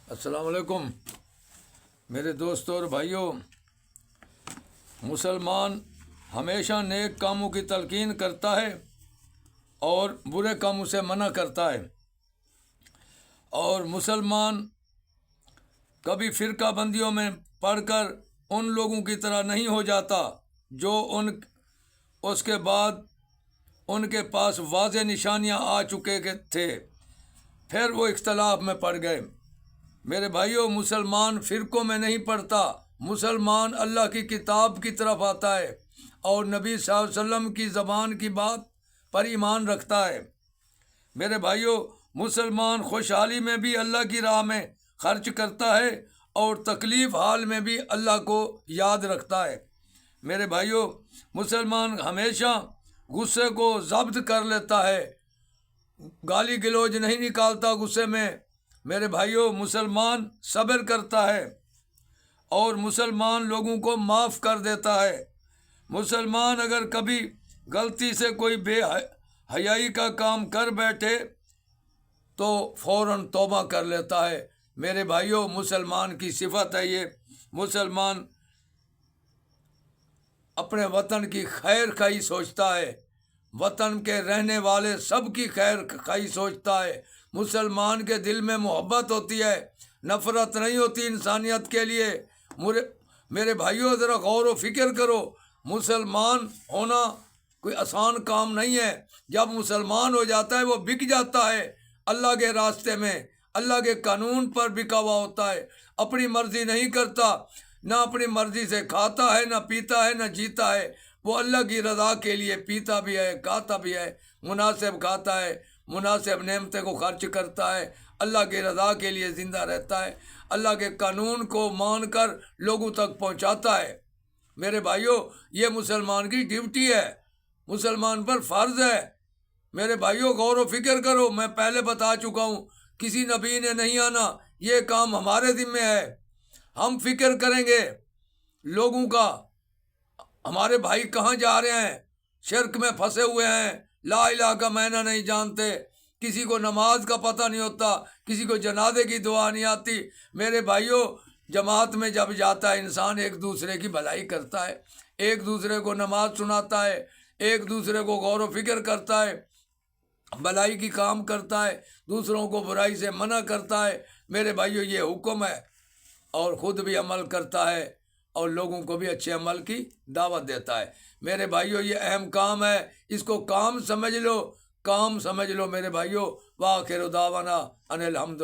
السلام علیکم میرے دوستوں اور بھائیوں۔ مسلمان ہمیشہ نیک کاموں کی تلقین کرتا ہے اور برے کاموں سے منع کرتا ہے، اور مسلمان کبھی فرقہ بندیوں میں پڑھ کر ان لوگوں کی طرح نہیں ہو جاتا جو اس کے بعد ان کے پاس واضح نشانیاں آ چکے تھے، پھر وہ اختلاف میں پڑ گئے۔ میرے بھائیوں، مسلمان فرقوں میں نہیں پڑتا، مسلمان اللہ کی کتاب کی طرف آتا ہے اور نبی صلی اللہ علیہ وسلم کی زبان کی بات پر ایمان رکھتا ہے۔ میرے بھائیوں، مسلمان خوشحالی میں بھی اللہ کی راہ میں خرچ کرتا ہے اور تکلیف حال میں بھی اللہ کو یاد رکھتا ہے۔ میرے بھائیوں، مسلمان ہمیشہ غصے کو ضبط کر لیتا ہے، گالی گلوچ نہیں نکالتا غصے میں۔ میرے بھائیوں، مسلمان صبر کرتا ہے اور مسلمان لوگوں کو معاف کر دیتا ہے۔ مسلمان اگر کبھی غلطی سے کوئی بے حیائی کا کام کر بیٹھے تو فوراً توبہ کر لیتا ہے۔ میرے بھائیوں، مسلمان کی صفت ہے یہ۔ مسلمان اپنے وطن کی خیر خواہی سوچتا ہے، وطن کے رہنے والے سب کی خیر خواہی سوچتا ہے۔ مسلمان کے دل میں محبت ہوتی ہے، نفرت نہیں ہوتی انسانیت کے لیے۔ میرے بھائیوں، ذرا غور و فکر کرو، مسلمان ہونا کوئی آسان کام نہیں ہے۔ جب مسلمان ہو جاتا ہے وہ بک جاتا ہے اللہ کے راستے میں، اللہ کے قانون پر بکا ہوا ہوتا ہے، اپنی مرضی نہیں کرتا، نہ اپنی مرضی سے کھاتا ہے، نہ پیتا ہے، نہ جیتا ہے۔ وہ اللہ کی رضا کے لیے پیتا بھی ہے، کھاتا بھی ہے، مناسب کھاتا ہے، مناسب نعمتیں کو خرچ کرتا ہے، اللہ کی رضا کے لیے زندہ رہتا ہے، اللہ کے قانون کو مان کر لوگوں تک پہنچاتا ہے۔ میرے بھائیوں، یہ مسلمان کی ڈیوٹی ہے، مسلمان پر فرض ہے۔ میرے بھائیوں، غور و فکر کرو، میں پہلے بتا چکا ہوں، کسی نبی نے نہیں آنا، یہ کام ہمارے ذمہ ہے۔ ہم فکر کریں گے لوگوں کا، ہمارے بھائی کہاں جا رہے ہیں، شرک میں پھنسے ہوئے ہیں، لا الہ کا معنی نہیں جانتے، کسی کو نماز کا پتہ نہیں ہوتا، کسی کو جنازے کی دعا نہیں آتی۔ میرے بھائیوں، جماعت میں جب جاتا ہے انسان ایک دوسرے کی بھلائی کرتا ہے، ایک دوسرے کو نماز سناتا ہے، ایک دوسرے کو غور و فکر کرتا ہے، بھلائی کی کام کرتا ہے، دوسروں کو برائی سے منع کرتا ہے۔ میرے بھائیوں، یہ حکم ہے، اور خود بھی عمل کرتا ہے اور لوگوں کو بھی اچھے عمل کی دعوت دیتا ہے۔ میرے بھائیوں، یہ اہم کام ہے، اس کو کام سمجھ لو، کام سمجھ لو میرے بھائیوں۔ وآخر دعوانا ان الحمد